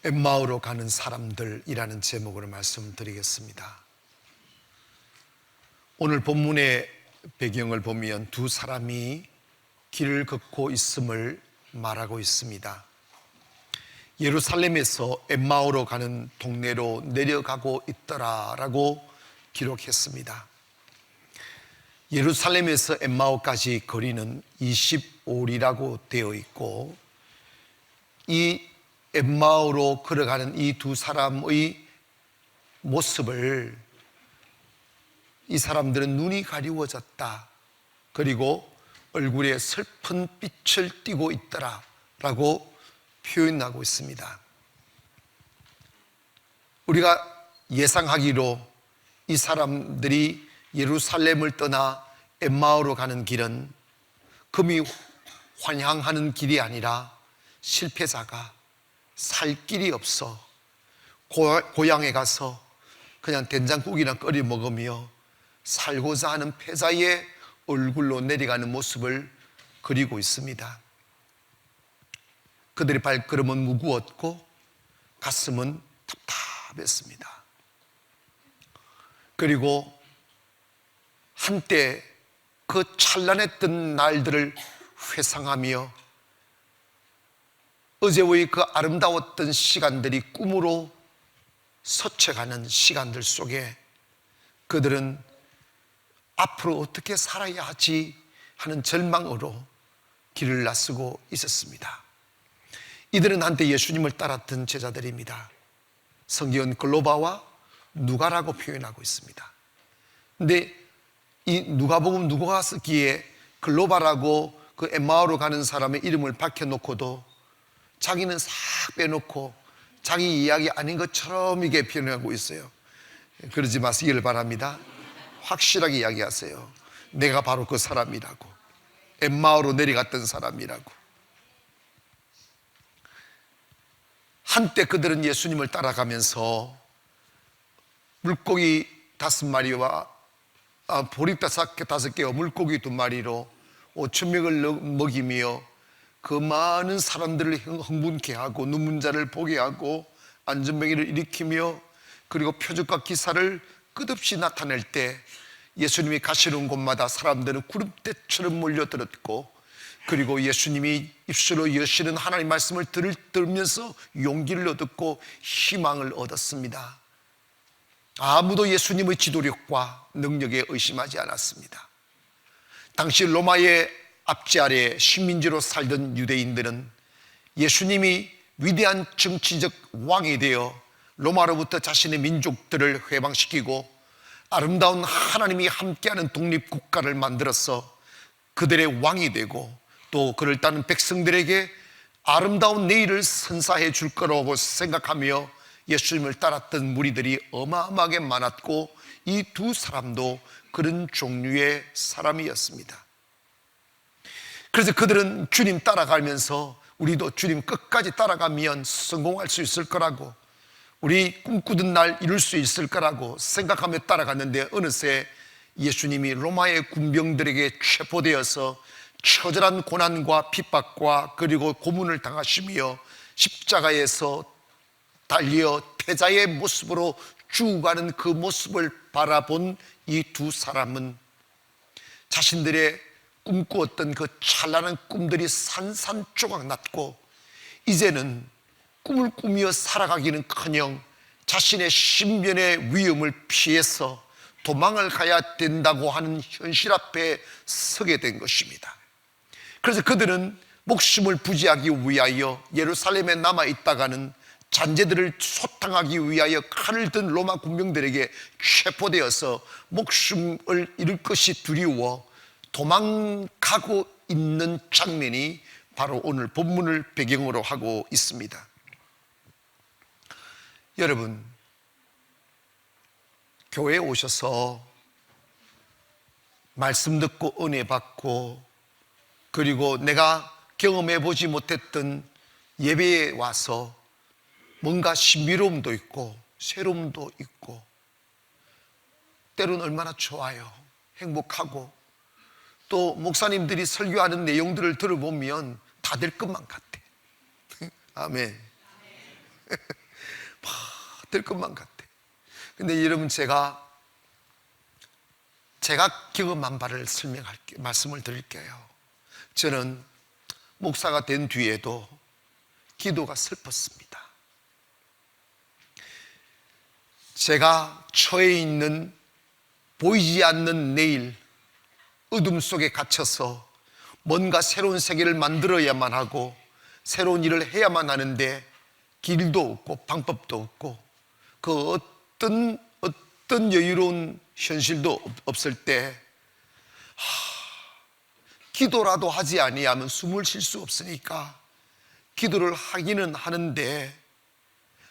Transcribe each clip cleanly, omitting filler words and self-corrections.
엠마오로 가는 사람들이라는 제목으로 말씀을 드리겠습니다. 오늘 본문의 배경을 보면 두 사람이 길을 걷고 있음을 말하고 있습니다. 예루살렘에서 엠마오로 가는 동네로 내려가고 있더라라고 기록했습니다. 예루살렘에서 엠마오까지 거리는 25리라고 되어 있고, 이 엠마오로 걸어가는 이 두 사람의 모습을 이 사람들은 눈이 가리워졌다, 그리고 얼굴에 슬픈 빛을 띠고 있더라 라고 표현하고 있습니다. 우리가 예상하기로 이 사람들이 예루살렘을 떠나 엠마오로 가는 길은 금이 환향하는 길이 아니라 실패자가 살 길이 없어 고향에 가서 그냥 된장국이나 끓여 먹으며 살고자 하는 패자의 얼굴로 내려가는 모습을 그리고 있습니다. 그들의 발걸음은 무거웠고 가슴은 답답했습니다. 그리고 한때 그 찬란했던 날들을 회상하며 어제의 그 아름다웠던 시간들이 꿈으로 스쳐가는 시간들 속에 그들은 앞으로 어떻게 살아야 하지 하는 절망으로 길을 나서고 있었습니다. 이들은 한때 예수님을 따랐던 제자들입니다. 성경은 글로바와 누가라고 표현하고 있습니다. 근데 이 누가복음 누가가 쓰기에 글로바라고 그 엠마오로 가는 사람의 이름을 밝혀놓고도 자기는 싹 빼놓고 자기 이야기 아닌 것처럼 이게 표현하고 있어요. 그러지 마시기를 바랍니다. 확실하게 이야기하세요. 내가 바로 그 사람이라고, 엠마오로 내려갔던 사람이라고. 한때 그들은 예수님을 따라가면서 물고기 5마리와 보리 5개와 물고기 2마리로 5,000명을 먹이며 그 많은 사람들을 흥분케 하고 눈문 자를 보게 하고 안전병기를 일으키며 그리고 표적과 기사를 끝없이 나타낼 때 예수님이 가시는 곳마다 사람들은 구름대처럼 몰려들었고, 그리고 예수님이 입술로 여시는 하나님의 말씀을 들으면서 용기를 얻었고 희망을 얻었습니다. 아무도 예수님의 지도력과 능력에 의심하지 않았습니다. 당시 로마의 압제 아래 식민지로 살던 유대인들은 예수님이 위대한 정치적 왕이 되어 로마로부터 자신의 민족들을 해방시키고 아름다운 하나님이 함께하는 독립국가를 만들어서 그들의 왕이 되고 또 그를 따르는 백성들에게 아름다운 내일을 선사해 줄 거라고 생각하며 예수님을 따랐던 무리들이 어마어마하게 많았고, 이 두 사람도 그런 종류의 사람이었습니다. 그래서 그들은 주님 따라가면서 우리도 주님 끝까지 따라가면 성공할 수 있을 거라고, 우리 꿈꾸던 날 이룰 수 있을 거라고 생각하며 따라갔는데, 어느새 예수님이 로마의 군병들에게 체포되어서 처절한 고난과 핍박과 그리고 고문을 당하시며 십자가에서 달려 패자의 모습으로 죽어가는 그 모습을 바라본 이 두 사람은 자신들의 꿈꾸었던 그 찬란한 꿈들이 산산조각 났고, 이제는 꿈을 꾸며 살아가기는커녕 자신의 신변의 위험을 피해서 도망을 가야 된다고 하는 현실 앞에 서게 된 것입니다. 그래서 그들은 목숨을 부지하기 위하여 예루살렘에 남아있다가는 잔재들을 소탕하기 위하여 칼을 든 로마 군병들에게 체포되어서 목숨을 잃을 것이 두려워 도망가고 있는 장면이 바로 오늘 본문을 배경으로 하고 있습니다. 여러분, 교회에 오셔서 말씀 듣고 은혜 받고 그리고 내가 경험해 보지 못했던 예배에 와서 뭔가 신비로움도 있고 새로움도 있고 때로는 얼마나 좋아요. 행복하고 또 목사님들이 설교하는 내용들을 들어보면 다 될 것만 같아. 아멘. 될 것만 같아. 근데 여러분, 제가 경험한 바를 말씀을 드릴게요. 저는 목사가 된 뒤에도 기도가 슬펐습니다. 제가 처해 있는 보이지 않는 내일, 어둠 속에 갇혀서 뭔가 새로운 세계를 만들어야만 하고 새로운 일을 해야만 하는데 길도 없고 방법도 없고 그 어떤 여유로운 현실도 없을 때 기도라도 하지 아니하면 숨을 쉴 수 없으니까 기도를 하기는 하는데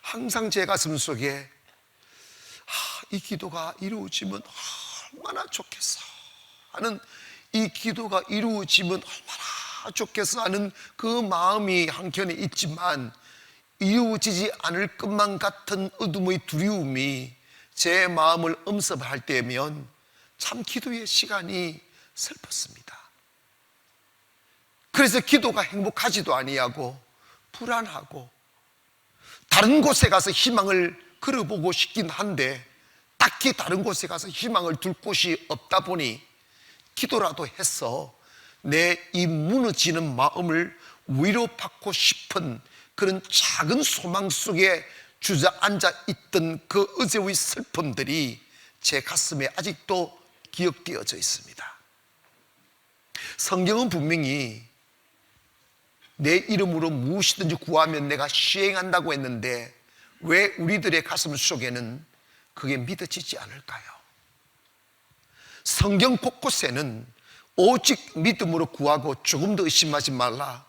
항상 제 가슴 속에 이 기도가 이루어지면 얼마나 좋겠어 하는, 이 기도가 이루어지면 얼마나 좋겠어 하는 그 마음이 한켠에 있지만 이루어지지 않을 것만 같은 어둠의 두려움이 제 마음을 엄습할 때면 참 기도의 시간이 슬펐습니다. 그래서 기도가 행복하지도 아니하고 불안하고 다른 곳에 가서 희망을 걸어보고 싶긴 한데 딱히 다른 곳에 가서 희망을 둘 곳이 없다 보니 기도라도 해서 내 이 무너지는 마음을 위로받고 싶은 그런 작은 소망 속에 주저앉아 있던 그 어제의 슬픔들이 제 가슴에 아직도 기억되어져 있습니다. 성경은 분명히 내 이름으로 무엇이든지 구하면 내가 시행한다고 했는데 왜 우리들의 가슴 속에는 그게 믿어지지 않을까요? 성경 곳곳에는 오직 믿음으로 구하고 조금도 의심하지 말라,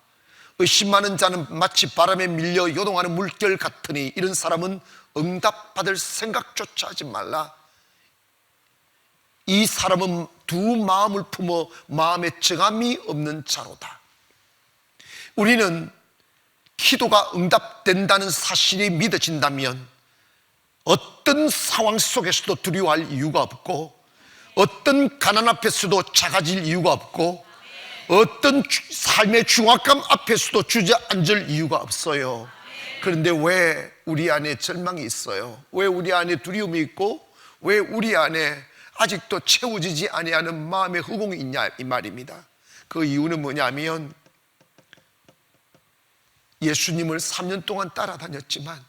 의심하는 자는 마치 바람에 밀려 요동하는 물결 같으니 이런 사람은 응답받을 생각조차 하지 말라, 이 사람은 두 마음을 품어 마음에 정함이 없는 자로다. 우리는 기도가 응답된다는 사실이 믿어진다면 어떤 상황 속에서도 두려워할 이유가 없고 어떤 가난 앞에서도 작아질 이유가 없고 어떤 삶의 중압감 앞에서도 주저앉을 이유가 없어요. 그런데 왜 우리 안에 절망이 있어요? 왜 우리 안에 두려움이 있고 왜 우리 안에 아직도 채워지지 아니하는 마음의 허공이 있냐, 이 말입니다. 그 이유는 뭐냐면 예수님을 3년 동안 따라다녔지만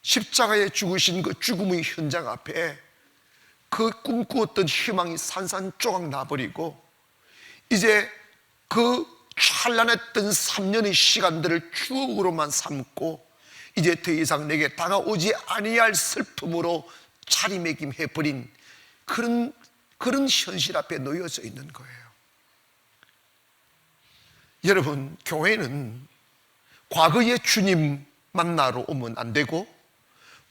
십자가에 죽으신 그 죽음의 현장 앞에 그 꿈꾸었던 희망이 산산조각 나버리고 이제 그 찬란했던 3년의 시간들을 추억으로만 삼고 이제 더 이상 내게 다가오지 아니할 슬픔으로 자리매김해버린 그런 현실 앞에 놓여져 있는 거예요. 여러분, 교회는 과거의 주님 만나러 오면 안 되고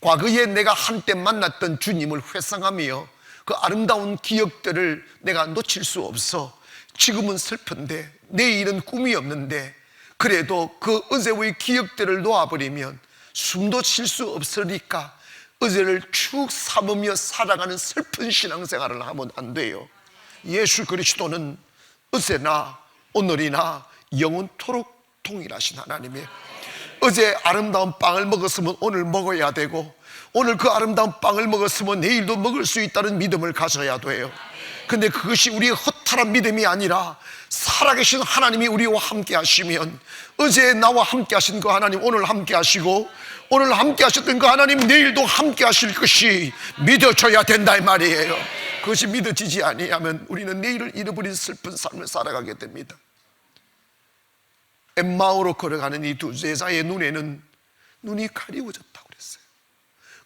과거에 내가 한때 만났던 주님을 회상하며 그 아름다운 기억들을 내가 놓칠 수 없어 지금은 슬픈데 내일은 꿈이 없는데 그래도 그 어제의 기억들을 놓아버리면 숨도 쉴 수 없으니까 어제를 축 삼으며 살아가는 슬픈 신앙생활을 하면 안 돼요. 예수 그리스도는 어제나 오늘이나 영원토록 동일하신 하나님이에요. 어제 아름다운 빵을 먹었으면 오늘 먹어야 되고 오늘 그 아름다운 빵을 먹었으면 내일도 먹을 수 있다는 믿음을 가져야 돼요. 근데 그것이 우리의 허탈한 믿음이 아니라 살아계신 하나님이 우리와 함께 하시면 어제 나와 함께 하신 그 하나님 오늘 함께 하시고 오늘 함께 하셨던 그 하나님 내일도 함께 하실 것이 믿어져야 된다, 이 말이에요. 그것이 믿어지지 아니하면 우리는 내일을 잃어버린 슬픈 삶을 살아가게 됩니다. 엠마오로 걸어가는 이 두 제자의 눈에는 눈이 가리워졌다고 그랬어요.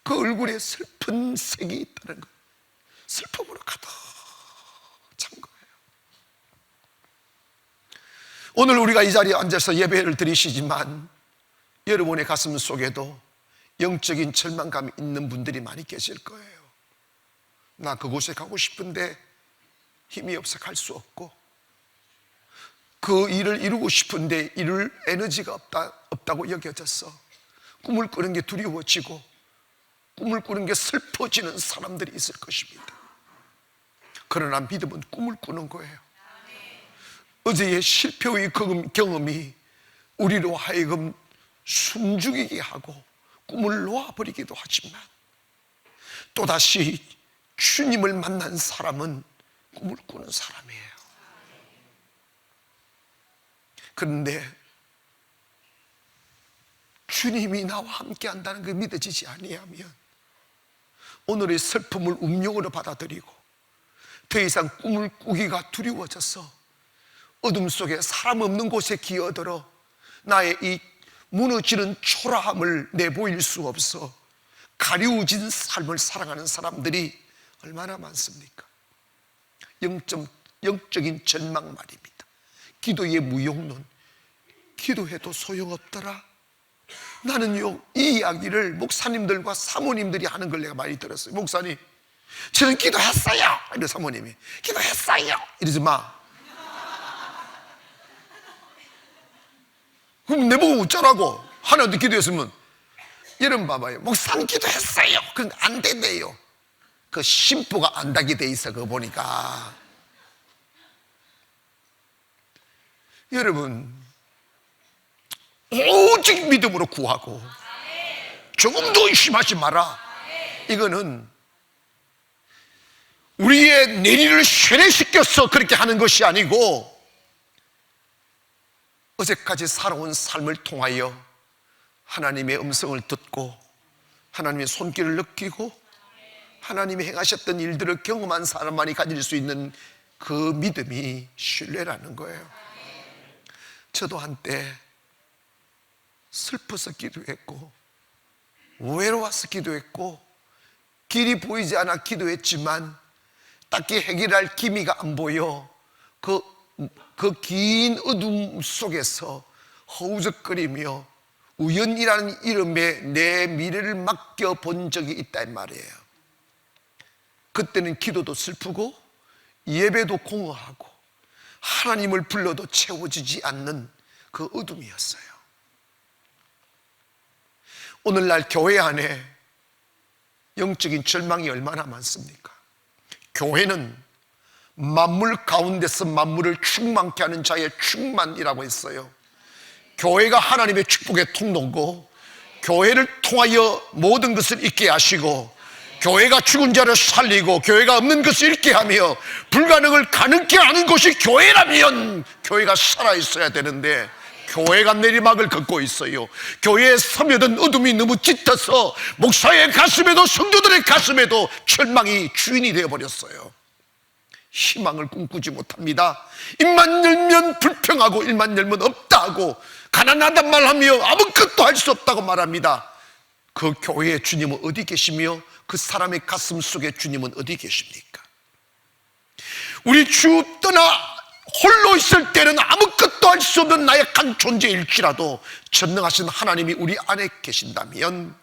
그 얼굴에 슬픈 색이 있다는 거예요. 슬픔으로 가득 찬 거예요. 오늘 우리가 이 자리에 앉아서 예배를 드리시지만 여러분의 가슴 속에도 영적인 절망감이 있는 분들이 많이 계실 거예요. 나 그곳에 가고 싶은데 힘이 없어 갈 수 없고 그 일을 이루고 싶은데 이룰 에너지가 없다고 여겨졌어. 꿈을 꾸는 게 두려워지고 꿈을 꾸는 게 슬퍼지는 사람들이 있을 것입니다. 그러나 믿음은 꿈을 꾸는 거예요. 어제의 실패의 경험이 우리로 하여금 숨죽이게 하고 꿈을 놓아버리기도 하지만, 또다시 주님을 만난 사람은 꿈을 꾸는 사람이에요. 그런데 주님이 나와 함께 한다는 게 믿어지지 아니하면 오늘의 슬픔을 운명으로 받아들이고 더 이상 꿈을 꾸기가 두려워져서 어둠 속에 사람 없는 곳에 기어들어 나의 이 무너지는 초라함을 내보일 수 없어 가려워진 삶을 살아가는 사람들이 얼마나 많습니까? 영적인 절망 말입니다. 기도의 무용론, 기도해도 소용없더라. 나는요, 이 이야기를 목사님들과 사모님들이 하는 걸 내가 많이 들었어요. 목사님, 저는 기도했어요. 이래 사모님이, 기도했어요. 이러지 마. 그럼 내보고 웃자라고. 하나도 기도했으면, 여러분 봐봐요. 목사님 기도했어요. 그건 안 된대요. 그 심보가 안다게 돼 있어. 그거 보니까. 여러분, 오직 믿음으로 구하고 조금도 의심하지 마라. 이거는 우리의 내리를 세뇌시켜서 그렇게 하는 것이 아니고, 어제까지 살아온 삶을 통하여 하나님의 음성을 듣고 하나님의 손길을 느끼고 하나님이 행하셨던 일들을 경험한 사람만이 가질 수 있는 그 믿음이 신뢰라는 거예요. 저도 한때 슬퍼서 기도했고 외로워서 기도했고 길이 보이지 않아 기도했지만 딱히 해결할 기미가 안 보여 그 긴 어둠 속에서 허우적거리며 우연이라는 이름에 내 미래를 맡겨본 적이 있단 말이에요. 그때는 기도도 슬프고 예배도 공허하고 하나님을 불러도 채워지지 않는 그 어둠이었어요. 오늘날 교회 안에 영적인 절망이 얼마나 많습니까? 교회는 만물 가운데서 만물을 충만케 하는 자의 충만이라고 했어요. 교회가 하나님의 축복의 통로고 교회를 통하여 모든 것을 있게 하시고 교회가 죽은 자를 살리고 교회가 없는 것을 있게 하며 불가능을 가능케 하는 것이 교회라면 교회가 살아있어야 되는데 교회가 내리막을 걷고 있어요. 교회에 스며든 어둠이 너무 짙어서 목사의 가슴에도 성도들의 가슴에도 절망이 주인이 되어버렸어요. 희망을 꿈꾸지 못합니다. 입만 열면 불평하고 입만 열면 없다 하고 가난하단 말하며 아무것도 할 수 없다고 말합니다. 그 교회의 주님은 어디 계시며 그 사람의 가슴 속에 주님은 어디 계십니까? 우리 주 떠나 홀로 있을 때는 아무것도 할 수 없는 나약한 존재일지라도 전능하신 하나님이 우리 안에 계신다면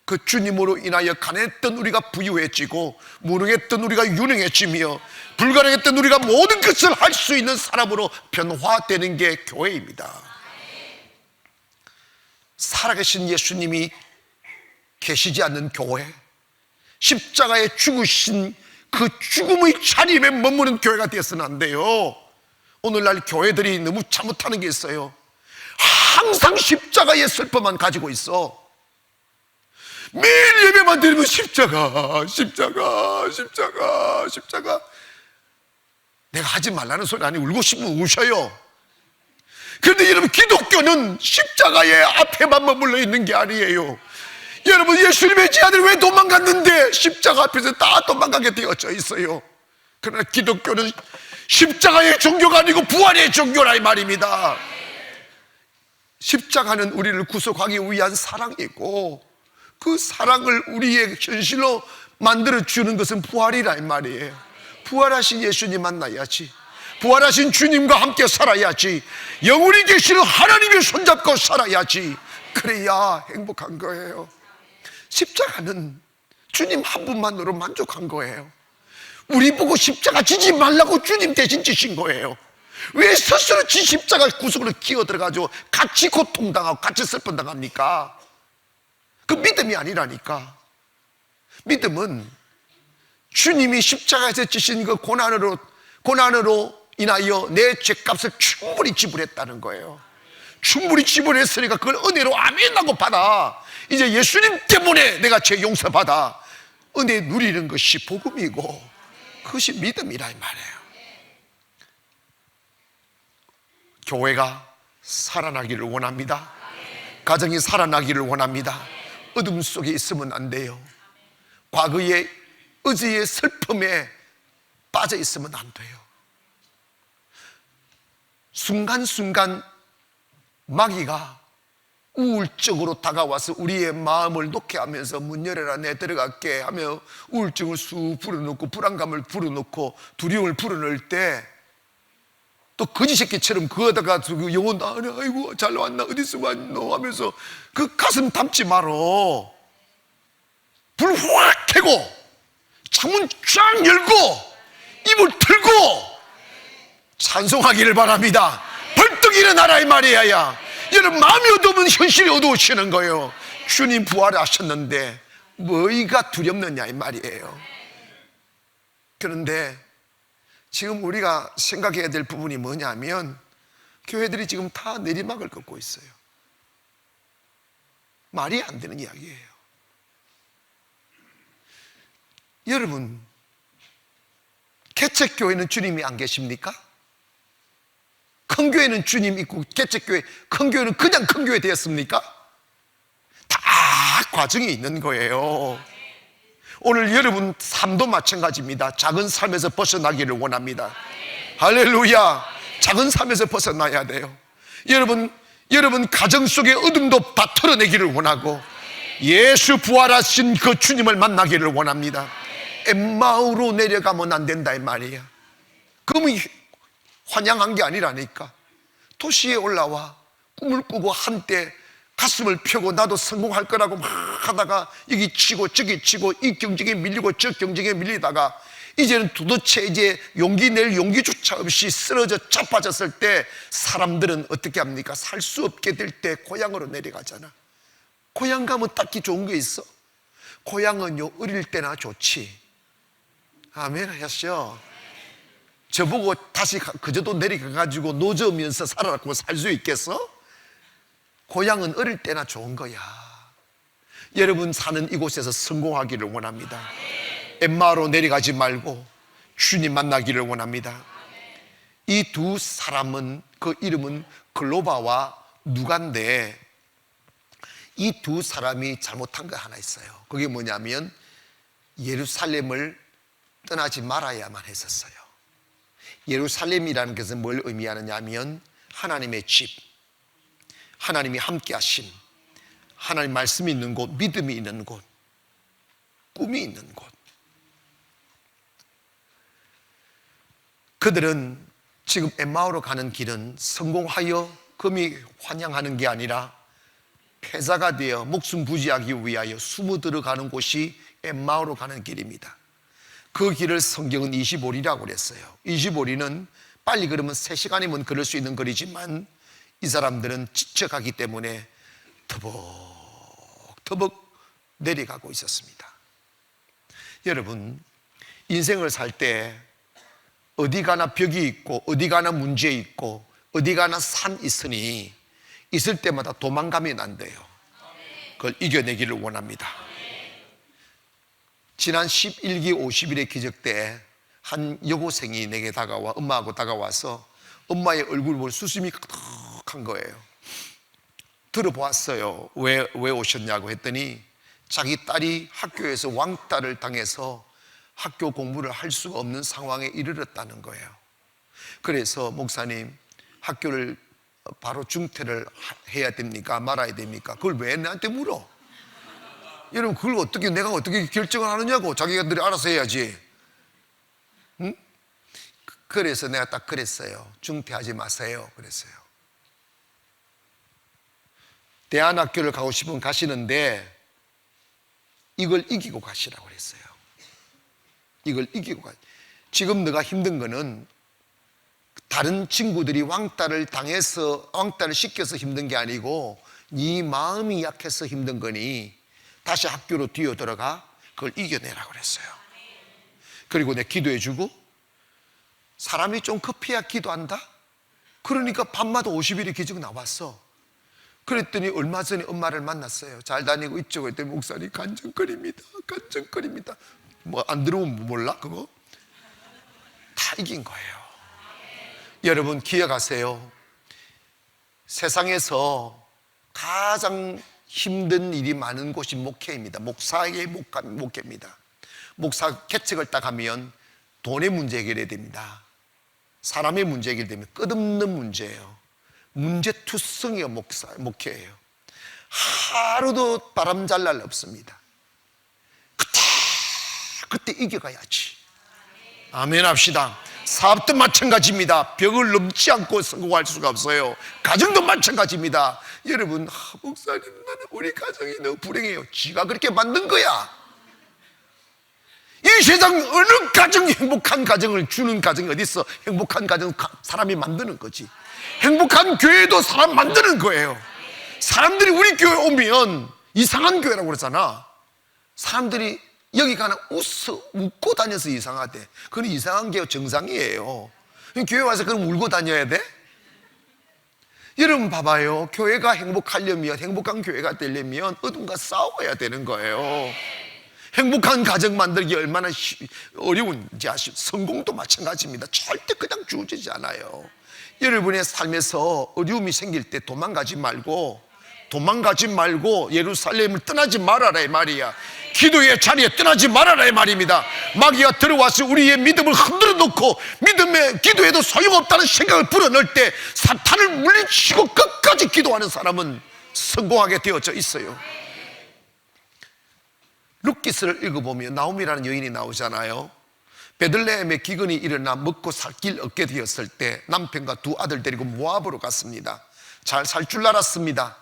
그 주님으로 인하여 가난했던 우리가 부유해지고 무능했던 우리가 유능해지며 불가능했던 우리가 모든 것을 할 수 있는 사람으로 변화되는 게 교회입니다. 살아계신 예수님이 계시지 않는 교회, 십자가에 죽으신 그 죽음의 자리에 머무는 교회가 되어서는 안 돼요. 오늘날 교회들이 너무 잘못하는 게 있어요. 항상 십자가의 슬픔만 가지고 있어. 매일 예배만 드리면 십자가, 십자가, 십자가, 십자가. 내가 하지 말라는 소리 아니고 울고 싶으면 우셔요. 그런데 여러분, 기독교는 십자가의 앞에만 머물러 있는 게 아니에요. 여러분, 예수님의 제자들이 왜 도망갔는데 십자가 앞에서 다 도망가게 되어져 있어요. 그러나 기독교는 십자가의 종교가 아니고 부활의 종교라 이 말입니다. 십자가는 우리를 구속하기 위한 사랑이고 그 사랑을 우리의 현실로 만들어주는 것은 부활이라 이 말이에요. 부활하신 예수님 만나야지, 부활하신 주님과 함께 살아야지, 영원히 계시는 하나님의 손잡고 살아야지. 그래야 행복한 거예요. 십자가는 주님 한 분만으로 만족한 거예요. 우리 보고 십자가 지지 말라고 주님 대신 지신 거예요. 왜 스스로 지 십자가 구석으로 끼어들어가지고 같이 고통당하고 같이 슬픔 당합니까? 그 믿음이 아니라니까. 믿음은 주님이 십자가에서 지신 그 고난으로 인하여 내 죄값을 충분히 지불했다는 거예요. 충분히 지불했으니까 그걸 은혜로 아멘 하고 받아. 이제 예수님 때문에 내가 죄 용서받아 은혜 누리는 것이 복음이고 그것이 믿음이라 이 말이에요. 교회가 살아나기를 원합니다. 가정이 살아나기를 원합니다. 어둠 속에 있으면 안 돼요. 과거의 의지의 슬픔에 빠져 있으면 안 돼요. 순간순간 마귀가 우울증으로 다가와서 우리의 마음을 놓게 하면서 문 열어라 내 들어갈게 하며 우울증을 쑥 불어넣고 불안감을 불어넣고 두려움을 불어넣을 때 또 거지 새끼처럼 그거다가 그 영혼 나네 아이고 잘 왔나 어디서 왔노 하면서 그 가슴 담지 말어. 불 확 켜고 창문 쫙 열고 입을 틀고 찬송하기를 바랍니다. 벌떡 일어나라 이 말이야. 야 여러분 마음이 어두우면 현실이 어두워지는 거예요. 주님 부활하셨는데 뭐가 두렵느냐 이 말이에요. 그런데 지금 우리가 생각해야 될 부분이 뭐냐면 교회들이 지금 다 내리막을 걷고 있어요. 말이 안 되는 이야기예요. 여러분 개척교회는 주님이 안 계십니까? 큰 교회는 주님 있고 개척교회 큰 교회는 그냥 큰 교회 되었습니까? 다 과정이 있는 거예요. 오늘 여러분 삶도 마찬가지입니다. 작은 삶에서 벗어나기를 원합니다. 할렐루야. 작은 삶에서 벗어나야 돼요. 여러분 가정 속의 어둠도 다 털어내기를 원하고 예수 부활하신 그 주님을 만나기를 원합니다. 엠마오로 내려가면 안 된다 이 말이야. 그러면 환영한 게 아니라니까. 도시에 올라와 꿈을 꾸고 한때 가슴을 펴고 나도 성공할 거라고 막 하다가 여기 치고 저기 치고 이 경쟁에 밀리고 저 경쟁에 밀리다가 이제는 도대체 이제 용기 낼 용기조차 없이 쓰러져 자빠졌을 때 사람들은 어떻게 합니까? 살 수 없게 될 때 고향으로 내려가잖아. 고향 가면 딱히 좋은 게 있어? 고향은요 어릴 때나 좋지. 아멘 하셨죠? 저보고 다시 그저도 내려가가지고 노저으면서 살아라고 살 수 있겠어? 고향은 어릴 때나 좋은 거야. 여러분 사는 이곳에서 성공하기를 원합니다. 엠마로 내려가지 말고 주님 만나기를 원합니다. 이 두 사람은 그 이름은 글로바와 누가인데 이 두 사람이 잘못한 거 하나 있어요. 그게 뭐냐면 예루살렘을 떠나지 말아야만 했었어요. 예루살렘이라는 것은 뭘 의미하느냐 하면 하나님의 집, 하나님이 함께 하심, 하나님 말씀이 있는 곳, 믿음이 있는 곳, 꿈이 있는 곳. 그들은 지금 엠마오로 가는 길은 성공하여 금이 환영하는 게 아니라 패자가 되어 목숨 부지하기 위하여 숨어 들어가는 곳이 엠마오로 가는 길입니다. 그 길을 성경은 25리라고 그랬어요. 25리는 빨리 걸으면 3시간이면 걸을 수 있는 거리지만 이 사람들은 지쳐가기 때문에 터벅터벅 내려가고 있었습니다. 여러분 인생을 살 때 어디 가나 벽이 있고 어디 가나 문제 있고 어디 가나 산 있으니 있을 때마다 도망가면 안 돼요. 그걸 이겨내기를 원합니다. 지난 11기 50일의 기적 때 한 여고생이 내게 다가와 엄마하고 다가와서 엄마의 얼굴을 보고 수심이 가득한 거예요. 들어보았어요. 왜 오셨냐고 했더니 자기 딸이 학교에서 왕따를 당해서 학교 공부를 할 수가 없는 상황에 이르렀다는 거예요. 그래서 목사님 학교를 바로 중퇴를 해야 됩니까? 말아야 됩니까? 그걸 왜 나한테 물어? 여러분 그걸 어떻게 내가 어떻게 결정을 하느냐고. 자기들이 알아서 해야지. 응? 그래서 내가 딱 그랬어요. 중퇴하지 마세요 그랬어요. 대안학교를 가고 싶으면 가시는데 이걸 이기고 가시라고 그랬어요. 이걸 이기고 가. 지금 너가 힘든 거는 다른 친구들이 왕따를 당해서 왕따를 시켜서 힘든 게 아니고 네 마음이 약해서 힘든 거니 다시 학교로 뛰어 들어가 그걸 이겨내라고 그랬어요. 그리고 내가 기도해주고 사람이 좀 급해야 기도한다? 그러니까 밤마다 50일의 기적 나왔어. 그랬더니 얼마 전에 엄마를 만났어요. 잘 다니고 있죠? 그랬더니 목사님 간증거립니다. 간증거립니다. 뭐 안 들어오면 몰라 그거? 다 이긴 거예요. 여러분 기억하세요. 세상에서 가장 힘든 일이 많은 곳이 목회입니다. 목사의 목회입니다. 목사 개척을 딱 하면 돈의 문제 해결해야 됩니다. 사람의 문제 해결되면 끝없는 문제예요. 문제투성이요. 목회예요. 하루도 바람 잘 날 없습니다. 그때 이겨가야지. 아멘 합시다. 사업도 마찬가지입니다. 벽을 넘지 않고 성공할 수가 없어요. 가정도 마찬가지입니다. 여러분, 목사님 나는 우리 가정이 너무 불행해요. 지가 그렇게 만든 거야. 이 세상 어느 가정이 행복한 가정을 주는 가정이 어디 있어? 행복한 가정 사람이 만드는 거지. 행복한 교회도 사람 만드는 거예요. 사람들이 우리 교회 오면 이상한 교회라고 그러잖아. 사람들이 여기 가나 웃고 다녀서 이상하대. 그건 이상한 게 정상이에요. 교회 와서 그럼 울고 다녀야 돼? 여러분 봐봐요. 교회가 행복하려면, 행복한 교회가 되려면 어둠과 싸워야 되는 거예요. 행복한 가정 만들기 얼마나 어려운지 아시죠? 성공도 마찬가지입니다. 절대 그냥 주어지지 않아요. 여러분의 삶에서 어려움이 생길 때 도망가지 말고 예루살렘을 떠나지 말아라 이 말이야. 기도의 자리에 떠나지 말아라 이 말입니다. 마귀가 들어와서 우리의 믿음을 흔들어 놓고 믿음의 기도에도 소용없다는 생각을 불어넣을 때 사탄을 물리치고 끝까지 기도하는 사람은 성공하게 되어져 있어요. 룻기스를 읽어보면 나오미라는 여인이 나오잖아요. 베들레헴에 기근이 일어나 먹고 살 길 얻게 되었을 때 남편과 두 아들 데리고 모압으로 갔습니다. 잘 살 줄 알았습니다.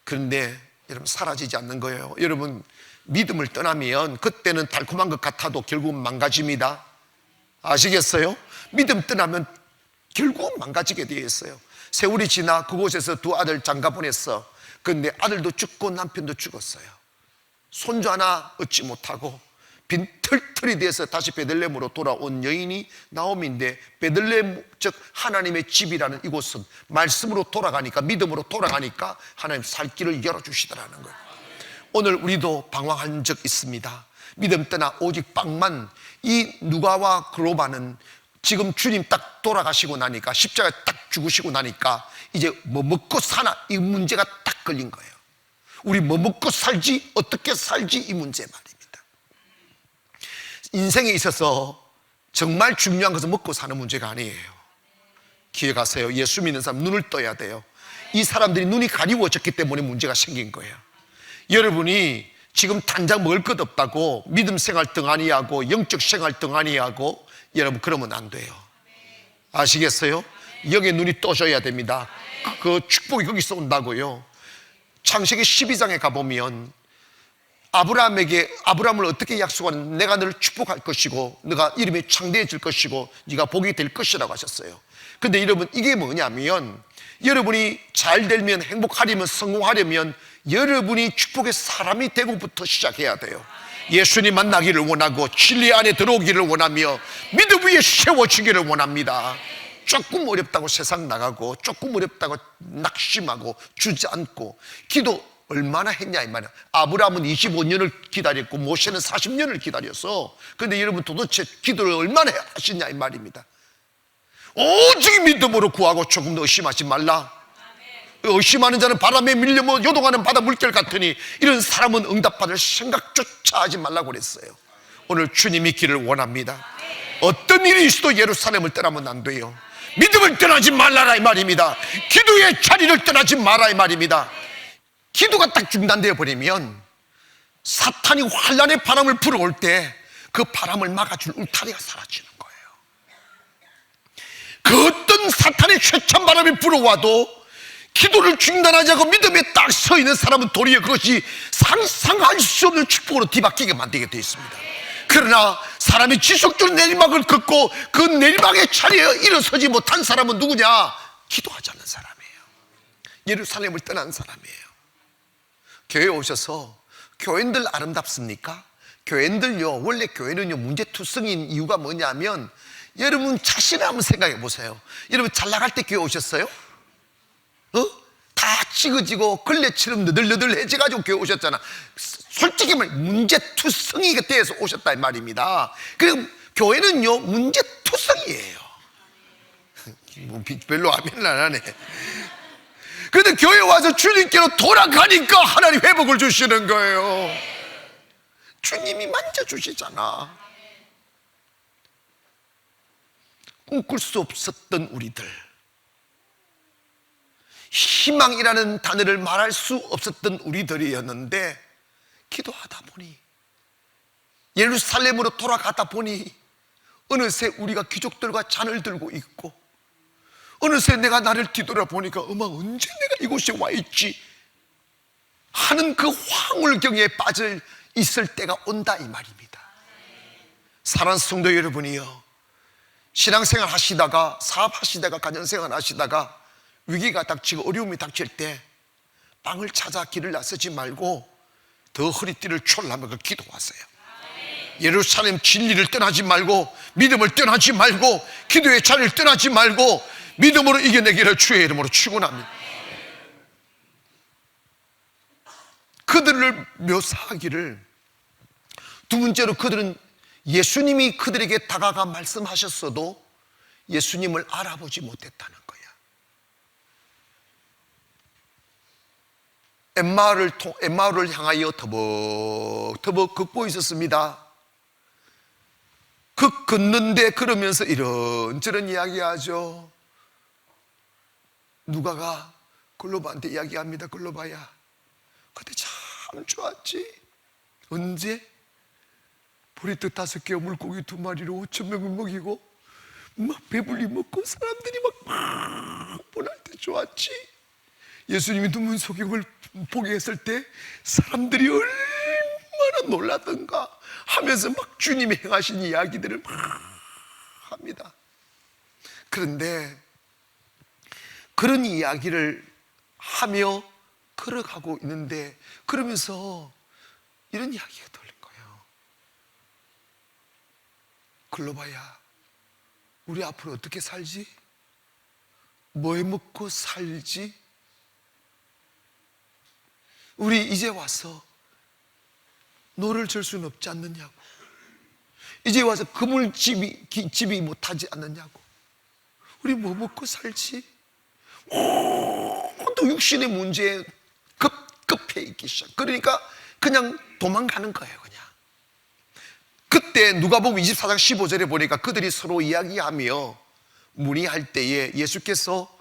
그런데 여러분 사라지지 않는 거예요. 여러분 믿음을 떠나면 그때는 달콤한 것 같아도 결국은 망가집니다. 아시겠어요? 믿음 떠나면 결국은 망가지게 되어 있어요. 세월이 지나 그곳에서 두 아들 장가 보냈어. 그런데 아들도 죽고 남편도 죽었어요. 손주 하나 얻지 못하고 빈털털이 돼서 다시 베들레헴으로 돌아온 여인이 나오미인데, 베들레헴 즉 하나님의 집이라는 이곳은 말씀으로 돌아가니까, 믿음으로 돌아가니까 하나님 살 길을 열어주시더라는 거예요. 오늘 우리도 방황한 적 있습니다. 믿음 떠나 오직 빵만. 이 누가와 그로바는 지금 주님 딱 돌아가시고 나니까, 십자가에 딱 죽으시고 나니까 이제 뭐 먹고 사나 이 문제가 딱 걸린 거예요. 우리 뭐 먹고 살지, 어떻게 살지, 이 문제 말입니다. 인생에 있어서 정말 중요한 것은 먹고 사는 문제가 아니에요. 기억하세요. 예수 믿는 사람 눈을 떠야 돼요. 이 사람들이 눈이 가리워졌기 때문에 문제가 생긴 거예요. 여러분이 지금 당장 먹을 것 없다고 믿음 생활 등한히하고 영적 생활 등한히하고 여러분 그러면 안 돼요. 아시겠어요? 여기에 눈이 떠져야 됩니다. 그 축복이 거기서 온다고요. 창세기 12장에 가보면 아브라함을 어떻게 약속하는, 내가 너를 축복할 것이고 너가 이름이 창대해질 것이고 네가 복이 될 것이라고 하셨어요. 근데 여러분 이게 뭐냐면, 여러분이 잘 되면, 행복하려면, 성공하려면 여러분이 축복의 사람이 되고부터 시작해야 돼요. 예수님 만나기를 원하고 진리 안에 들어오기를 원하며 믿음 위에 세워지기를 원합니다. 조금 어렵다고 세상 나가고, 조금 어렵다고 낙심하고 주지 않고, 기도 얼마나 했냐 이 말이야. 아브라함은 25년을 기다렸고 모세는 40년을 기다렸어. 그런데 여러분 도대체 기도를 얼마나 하시냐 이 말입니다. 오직 믿음으로 구하고 조금 더 의심하지 말라. 의심하는 자는 바람에 밀려 요동하는 바다 물결 같으니 이런 사람은 응답받을 생각조차 하지 말라고 그랬어요. 오늘 주님이 길을 원합니다. 어떤 일이 있어도 예루살렘을 떠나면 안 돼요. 믿음을 떠나지 말라라 이 말입니다. 기도의 자리를 떠나지 마라 이 말입니다. 기도가 딱 중단되어 버리면 사탄이 환란의 바람을 불어올 때 그 바람을 막아줄 울타리가 사라지는 거예요. 그 어떤 사탄의 최찬 바람이 불어와도 기도를 중단하지 않고 믿음에 딱 서 있는 사람은 도리어 그것이 상상할 수 없는 축복으로 뒤바뀌게 만들게 되어 있습니다. 그러나 사람이 지속적으로 내리막을 걷고 그 내리막의 자리에 일어서지 못한 사람은 누구냐? 기도하지 않는 사람이에요. 예루살렘을 떠난 사람이에요. 교회에 오셔서 교인들 아름답습니까? 교인들요, 원래 교회는요 문제투성인 이유가 뭐냐면, 여러분 자신을 한번 생각해 보세요. 여러분 잘 나갈 때 교회 오셨어요? 다 찌그지고 걸레처럼 너덜너덜해져가지고 교회 오셨잖아. 솔직히 말해 문제투성이가 되어서 오셨다 이 말입니다. 그리고 교회는요 문제투성이에요. 별로 아멘을 안 하네. 그런데 교회 와서 주님께로 돌아가니까 하나님 회복을 주시는 거예요. 주님이 만져주시잖아. 꿈꿀 수 없었던 우리들, 희망이라는 단어를 말할 수 없었던 우리들이었는데 기도하다 보니, 예루살렘으로 돌아가다 보니 어느새 우리가 귀족들과 잔을 들고 있고, 어느새 내가 나를 뒤돌아보니까 어머 언제 내가 이곳에 와 있지 하는 그 황홀경에 빠져 있을 때가 온다 이 말입니다. 사랑하는 성도 여러분이요, 신앙생활 하시다가 사업하시다가 가정생활 하시다가 위기가 닥치고 어려움이 닥칠 때 빵을 찾아 길을 나서지 말고 더 허리띠를 졸라매고 기도하세요. 예루살렘 진리를 떠나지 말고, 믿음을 떠나지 말고, 기도의 자리를 떠나지 말고 믿음으로 이겨내기를 주의 이름으로 축원합니다. 그들을 묘사하기를, 두 번째로 그들은 예수님이 그들에게 다가가 말씀하셨어도 예수님을 알아보지 못했다는 거야. 엠마오를 향하여 터벅터벅 걷고 있었습니다. 걷는데 그러면서 이런저런 이야기하죠. 누가가 글로바한테 이야기합니다. 글로바야, 그때 참 좋았지. 언제? 보리떡 5개, 물고기 2마리로 5,000명을 먹이고 막 배불리 먹고 사람들이 막 보낼 때 좋았지. 예수님이 눈물 속임을 보게 했을 때 사람들이 얼마나 놀라던가 하면서 막 주님이 행하신 이야기들을 막 합니다. 그런데 그런 이야기를 하며 걸어가고 있는데, 그러면서 이런 이야기가 들린 거예요. 글로바야, 우리 앞으로 어떻게 살지? 뭐 해 먹고 살지? 우리 이제 와서 노를 절 수는 없지 않느냐고, 이제 와서 그물집이 못하지 않느냐고, 우리 뭐 먹고 살지? 또 육신의 문제에 급해 있기 시작. 그러니까 그냥 도망가는 거예요. 그냥. 그때 누가복음 24장 15절에 보니까 그들이 서로 이야기하며 문의할 때에 예수께서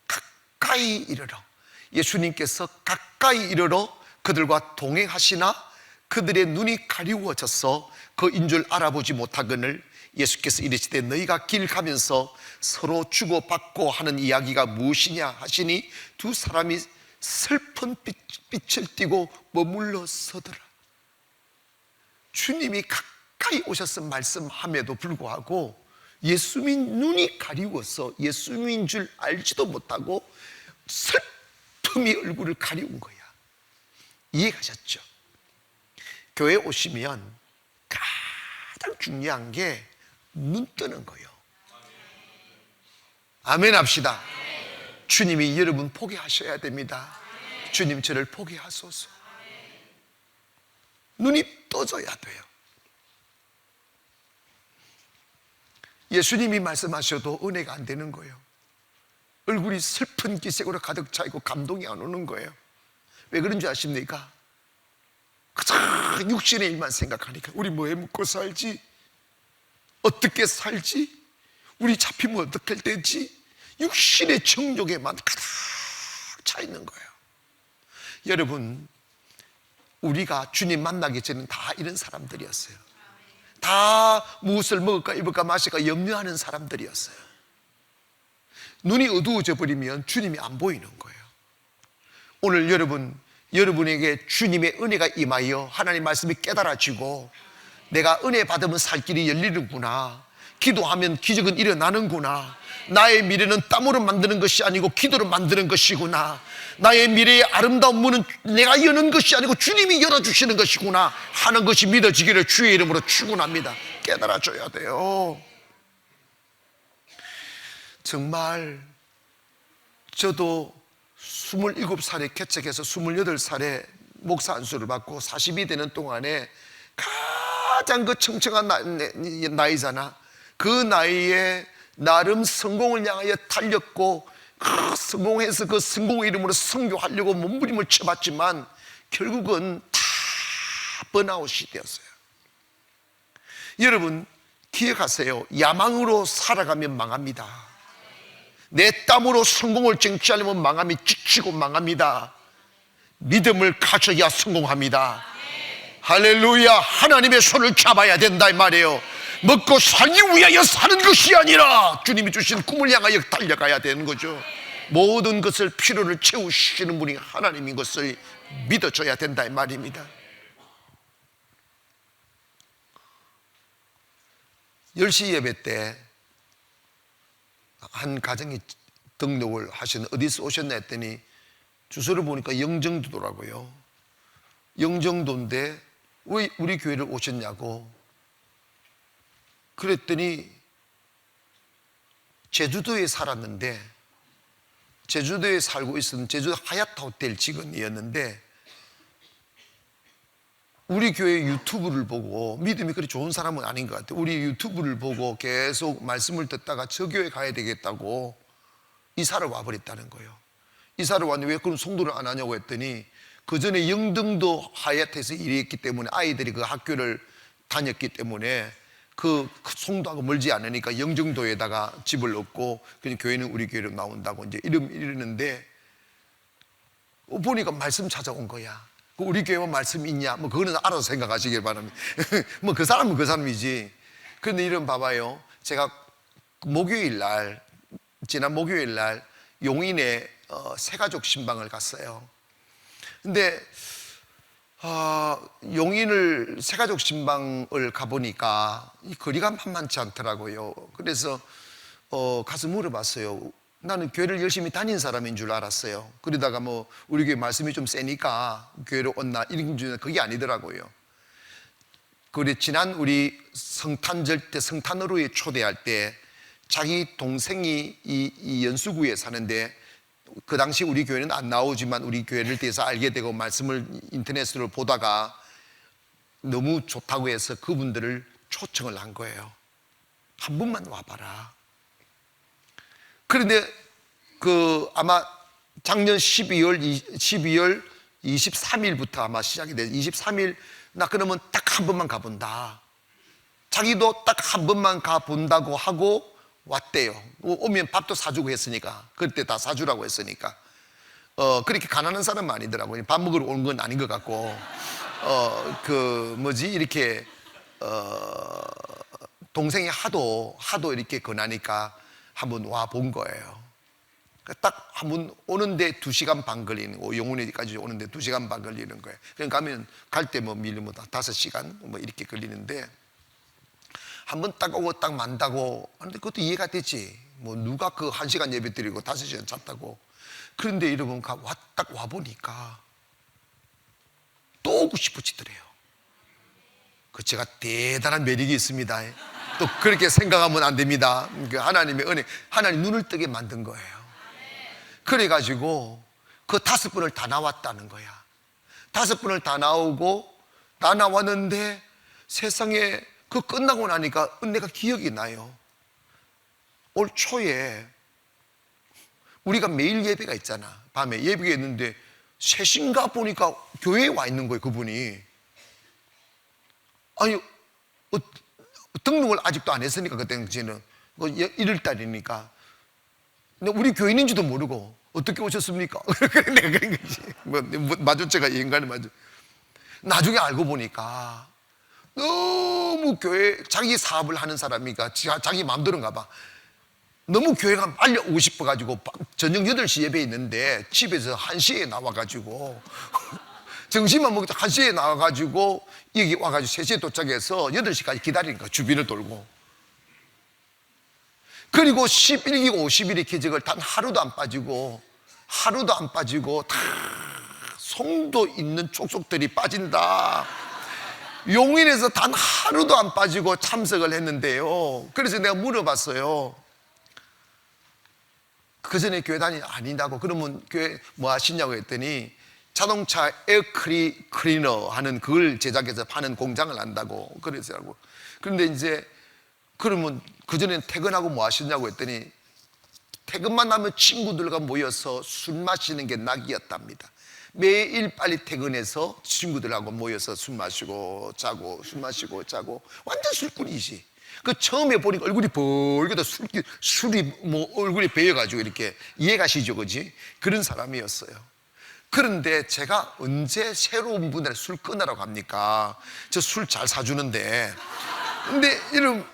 가까이 이르러, 예수님께서 가까이 이르러 그들과 동행하시나 그들의 눈이 가리워져서 그인 줄 알아보지 못하거늘 예수께서 이르시되 너희가 길 가면서 서로 주고받고 하는 이야기가 무엇이냐 하시니 두 사람이 슬픈 빛을 띠고 머물러 서더라. 주님이 가까이 오셔서 말씀함에도 불구하고 예수님 눈이 가리워서 예수님인 줄 알지도 못하고 슬픔이 얼굴을 가리운 거야. 이해가셨죠? 교회 오시면 가장 중요한 게 눈 뜨는 거예요. 아멘 합시다. 주님이 여러분 포기하셔야 됩니다. 주님 저를 포기하소서. 눈이 떠져야 돼요. 예수님이 말씀하셔도 은혜가 안 되는 거예요. 얼굴이 슬픈 기색으로 가득 차 있고 감동이 안 오는 거예요. 왜 그런 줄 아십니까? 그저 육신의 일만 생각하니까. 우리 뭐해 먹고 살지? 어떻게 살지? 우리 잡히면 어떻게 되지? 육신의 정욕에만 가득 차 있는 거예요. 여러분, 우리가 주님 만나기 전에는 다 이런 사람들이었어요. 다 무엇을 먹을까 입을까 마실까 염려하는 사람들이었어요. 눈이 어두워져 버리면 주님이 안 보이는 거예요. 오늘 여러분에게 주님의 은혜가 임하여 하나님 말씀이 깨달아지고 내가 은혜 받으면 살 길이 열리는구나, 기도하면 기적은 일어나는구나, 나의 미래는 땀으로 만드는 것이 아니고 기도로 만드는 것이구나, 나의 미래의 아름다운 문은 내가 여는 것이 아니고 주님이 열어주시는 것이구나 하는 것이 믿어지기를 주의 이름으로 축원합니다. 깨달아줘야 돼요. 정말 저도 27살에 개척해서 28살에 목사 안수를 받고 40이 되는 동안에 가장 그 청청한 나이잖아. 그 나이에 나름 성공을 향하여 달렸고 성공해서 그 성공의 이름으로 선교하려고 몸부림을 쳐봤지만 결국은 다 번아웃이 되었어요. 여러분 기억하세요. 야망으로 살아가면 망합니다. 내 땀으로 성공을 쟁취하려면 망함이 지치고 망합니다. 믿음을 가져야 성공합니다. 할렐루야. 하나님의 손을 잡아야 된다 이 말이에요. 먹고 살기 위하여 사는 것이 아니라 주님이 주신 꿈을 향하여 달려가야 되는 거죠. 모든 것을 필요를 채우시는 분이 하나님인 것을 믿어줘야 된다 이 말입니다. 10시 예배 때 한 가정이 등록을 하신 어디서 오셨나 했더니 주소를 보니까 영종도더라고요. 영종도인데 왜 우리 교회를 오셨냐고. 그랬더니 제주도에 살았는데, 제주도에 살고 있었던 제주도 하얏트 호텔 직원이었는데 우리 교회 유튜브를 보고, 믿음이 그리 좋은 사람은 아닌 것 같아요. 우리 유튜브를 보고 계속 말씀을 듣다가 저 교회 가야 되겠다고 이사를 와버렸다는 거예요. 이사를 왔는데 왜 그럼 송도를 안 하냐고 했더니 그 전에 영등도 하얏트에서 일했기 때문에 아이들이 그 학교를 다녔기 때문에 그 송도하고 멀지 않으니까 영종도에다가 집을 얻고 그냥 교회는 우리 교회로 나온다고 이제 이러는데 보니까 말씀 찾아온 거야. 우리 교회만 말씀 있냐? 뭐 그거는 알아서 생각하시길 바랍니다. 뭐 그 사람은 그 사람이지. 그런데 이런 봐봐요. 제가 목요일 날, 지난 목요일 날 용인에 새가족 신방을 갔어요. 근데 용인을 새가족 신방을 가보니까 이 거리가 만만치 않더라고요. 그래서 가서 물어봤어요. 나는 교회를 열심히 다닌 사람인 줄 알았어요. 그러다가 뭐 우리 교회 말씀이 좀 세니까 교회로 온나 이런 줄 그게 아니더라고요. 그래 지난 우리 성탄절 때 성탄으로에 초대할 때 자기 동생이 이 연수구에 사는데 그 당시 우리 교회는 안 나오지만 우리 교회를 대해서 알게 되고 말씀을 인터넷으로 보다가 너무 좋다고 해서 그분들을 초청을 한 거예요. 한 번만 와봐라. 그런데 아마 작년 12월 23일부터 아마 시작이 돼서 23일 나 그러면 딱 한 번만 가본다. 자기도 딱 한 번만 가본다고 하고 왔대요. 오면 밥도 사주고 했으니까, 그때 다 사주라고 했으니까. 그렇게 가난한 사람은 아니더라고요. 밥 먹으러 온 건 아닌 것 같고, 이렇게 동생이 하도 이렇게 권하니까 한번 와 본 거예요. 딱 한 번 오는데 2시간 반 걸리는 거, 용인까지 오는데 2시간 반 걸리는 거예요. 그냥 가면 갈 때 뭐 밀리면 5시간 뭐 이렇게 걸리는데 한 번 딱 오고 딱 만다고 하는데 그것도 이해가 되지. 뭐 누가 그 1시간 예배 드리고 5시간 잤다고. 그런데 여러분 딱 와보니까 또 오고 싶어지더래요. 그 제가 대단한 매력이 있습니다. 또 그렇게 생각하면 안 됩니다. 하나님의 은혜, 하나님 눈을 뜨게 만든 거예요. 그래가지고 그 5번을 다 나왔다는 거야. 5번을 다 나오고 다 나왔는데 세상에 그 끝나고 나니까 은혜가 기억이 나요. 올 초에 우리가 매일 예배가 있잖아. 밤에 예배가 있는데 3시인가 보니까 교회에 와 있는 거예요. 그분이. 아니 등록을 아직도 안 했으니까 그 당시에는 1월달이니까 우리 교인인지도 모르고 어떻게 오셨습니까? 내가 그런 거지. 마주체가 인간을 마주. 나중에 알고 보니까 너무 교회 자기 사업을 하는 사람이니까 자기 마음대로인가 봐. 너무 교회가 빨리 오고 싶어가지고 저녁 8시 예배 있는데 집에서 1시에 나와가지고 점심만 먹자 1시에 나와가지고 여기 와가지고 3시에 도착해서 8시까지 기다리니까 주변을 돌고. 그리고 11기 50일의 기적을 단 하루도 안 빠지고 다 송도 있는 족속들이 빠진다. 용인에서 단 하루도 안 빠지고 참석을 했는데요. 그래서 내가 물어봤어요. 그 전에 교회 아니냐고. 그러면 교회 뭐 하시냐고 했더니 자동차 에어클리너 하는 그걸 제작해서 파는 공장을 한다고 그러더라고. 그런데 이제 그러면 그 전에 퇴근하고 뭐 하시냐고 했더니 퇴근만 하면 친구들과 모여서 술 마시는 게 낙이었답니다. 매일 빨리 퇴근해서 친구들하고 모여서 술 마시고 자고 술 마시고 자고 완전 술꾼이지. 그 처음에 보니까 얼굴이 벌겋다. 술이 뭐 얼굴이 배여가지고 이렇게 이해가시죠, 그지? 그런 사람이었어요. 그런데 제가 언제 새로운 분들 술 끊으라고 합니까? 저 술 잘 사주는데. 근데 이런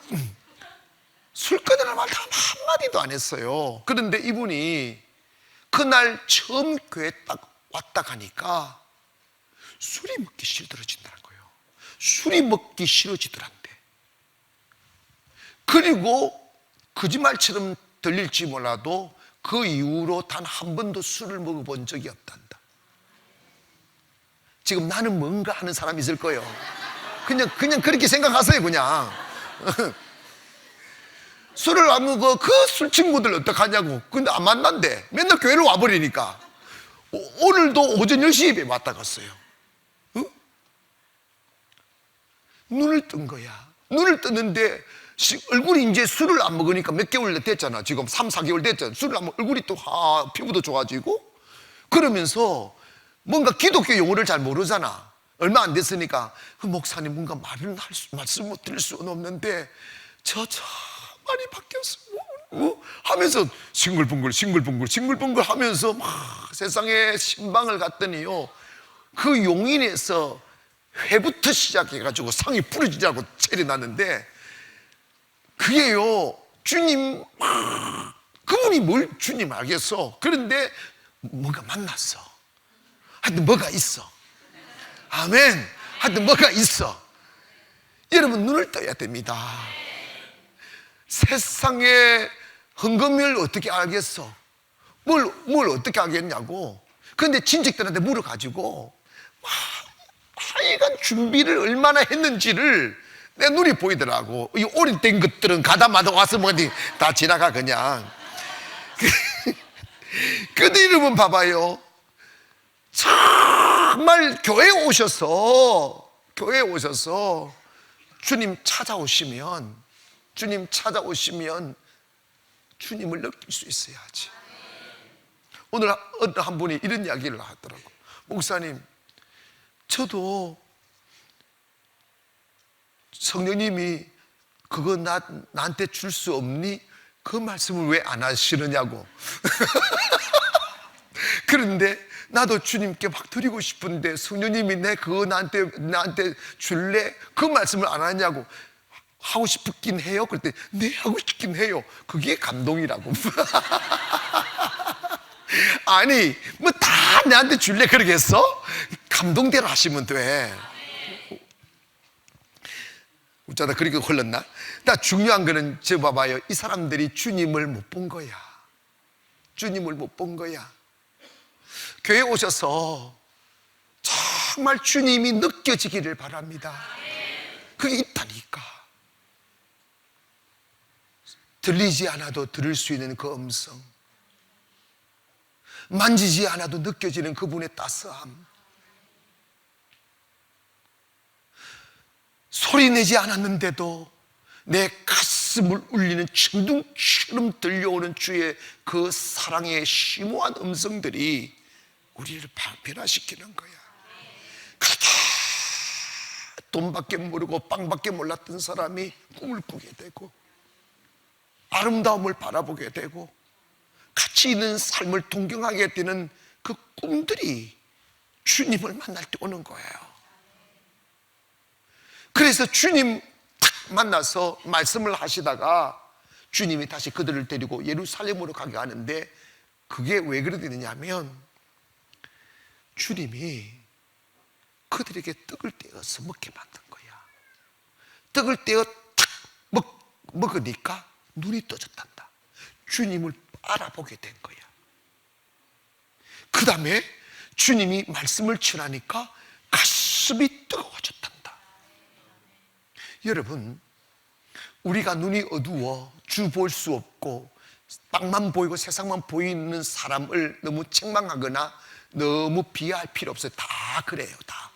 술 끊으라는 말 한마디도 안 했어요. 그런데 이분이 그날 처음 교회 딱 왔다 가니까 술이 먹기 싫어진다는 거예요. 술이 먹기 싫어지더란데. 그리고 거짓말처럼 들릴지 몰라도 그 이후로 단 한 번도 술을 먹어본 적이 없단다. 지금 나는 뭔가 하는 사람이 있을 거예요. 그냥 그렇게 생각하세요. 그냥 술을 안 먹어. 그 술 친구들 어떡하냐고. 근데 안 만난대. 맨날 교회로 와버리니까. 오늘도 오전 10시에 예배 왔다 갔어요. 응? 눈을 뜬 거야. 눈을 떴는데 얼굴이 이제 술을 안 먹으니까 몇 개월 됐잖아. 지금 3, 4개월 됐잖아. 술을 안 먹 얼굴이 또 피부도 좋아지고 그러면서 뭔가 기독교 용어를 잘 모르잖아. 얼마 안 됐으니까 그 목사님 뭔가 말씀을 드릴 수는 없는데 저 참 많이 바뀌었어 하면서 싱글벙글 하면서 막 세상에 신방을 갔더니요, 그 용인에서 회부터 시작해가지고 상이 부러지자고 체려놨는데 그게요, 주님 그분이 뭘 주님 알겠어. 그런데 뭔가 만났어. 하여튼 뭐가 있어. 아멘. 하여튼 뭐가 있어. 여러분 눈을 떠야 됩니다. 세상에 헌금을 어떻게 알겠어? 뭘 어떻게 알겠냐고. 그런데 친척들한테 물어가지고 하여간 준비를 얼마나 했는지를 내 눈이 보이더라고. 이 오래된 것들은 가다마다 와서 뭐니 다 지나가 그냥. 근데 여러분 봐봐요. 정말 교회에 오셔서 주님 찾아오시면 주님을 느낄 수 있어야지. 오늘 어떤 한 분이 이런 이야기를 하더라고. 목사님, 저도 성령님이 그거 나한테 줄 수 없니? 그 말씀을 왜 안 하시느냐고. 그런데 나도 주님께 막 드리고 싶은데 성령님이 그거 나한테 줄래? 그 말씀을 안 하냐고. 하고 싶긴 해요. 그랬더니 네, 하고 싶긴 해요. 그게 감동이라고. 아니 뭐 다 내한테 줄래 그러겠어? 감동대로 하시면 돼. 어쩌다 그렇게 흘렀나? 나 중요한 거는 저 봐봐요. 이 사람들이 주님을 못 본 거야. 주님을 못 본 거야. 교회에 오셔서 정말 주님이 느껴지기를 바랍니다. 그게 있다니까. 들리지 않아도 들을 수 있는 그 음성, 만지지 않아도 느껴지는 그분의 따스함, 소리내지 않았는데도 내 가슴을 울리는 천둥처럼 들려오는 주의 그 사랑의 심오한 음성들이 우리를 변화시키는 거야. 그렇게 돈밖에 모르고 빵밖에 몰랐던 사람이 꿈을 꾸게 되고 아름다움을 바라보게 되고 가치 있는 삶을 동경하게 되는 그 꿈들이 주님을 만날 때 오는 거예요. 그래서 주님 딱 만나서 말씀을 하시다가 주님이 다시 그들을 데리고 예루살렘으로 가게 하는데, 그게 왜 그러느냐면 주님이 그들에게 떡을 떼어서 먹게 만든 거야. 떡을 떼어 탁 먹으니까 눈이 떠졌단다. 주님을 알아보게 된 거야. 그 다음에 주님이 말씀을 전하니까 가슴이 뜨거워졌단다. 여러분, 우리가 눈이 어두워 주 볼 수 없고 땅만 보이고 세상만 보이는 사람을 너무 책망하거나 너무 비하할 필요 없어요. 다 그래요. 다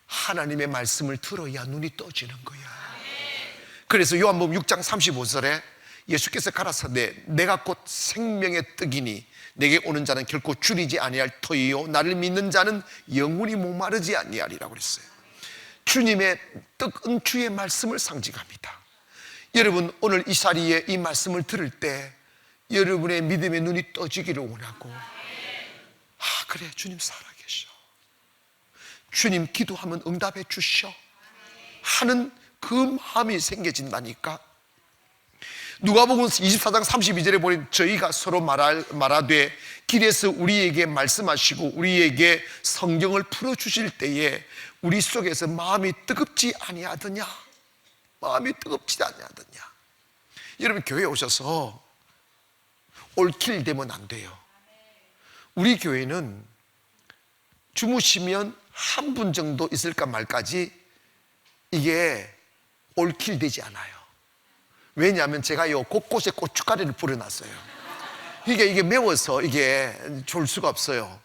하나님의 말씀을 들어야 눈이 떠지는 거야. 그래서 요한복음 6장 35절에 예수께서 가라사대 내가 곧 생명의 떡이니 내게 오는 자는 결코 줄이지 아니할 터이요 나를 믿는 자는 영원히 목마르지 아니하리라고 그랬어요. 주님의 떡은 주의 말씀을 상징합니다. 여러분, 오늘 이 자리에 이 말씀을 들을 때 여러분의 믿음의 눈이 떠지기를 원하고, 그래, 주님 살아계셔, 주님 기도하면 응답해 주셔 하는 그 마음이 생겨진다니까. 누가복음 24장 32절에 보니 저희가 서로 말하되 길에서 우리에게 말씀하시고 우리에게 성경을 풀어주실 때에 우리 속에서 마음이 뜨겁지 아니하더냐. 마음이 뜨겁지 아니하더냐. 여러분, 교회에 오셔서 올킬 되면 안 돼요. 우리 교회는 주무시면 한 분 정도 있을까 말까지 이게 올킬 되지 않아요. 왜냐하면 제가 요 곳곳에 고춧가루를 뿌려놨어요. 이게 매워서 이게 좋을 수가 없어요.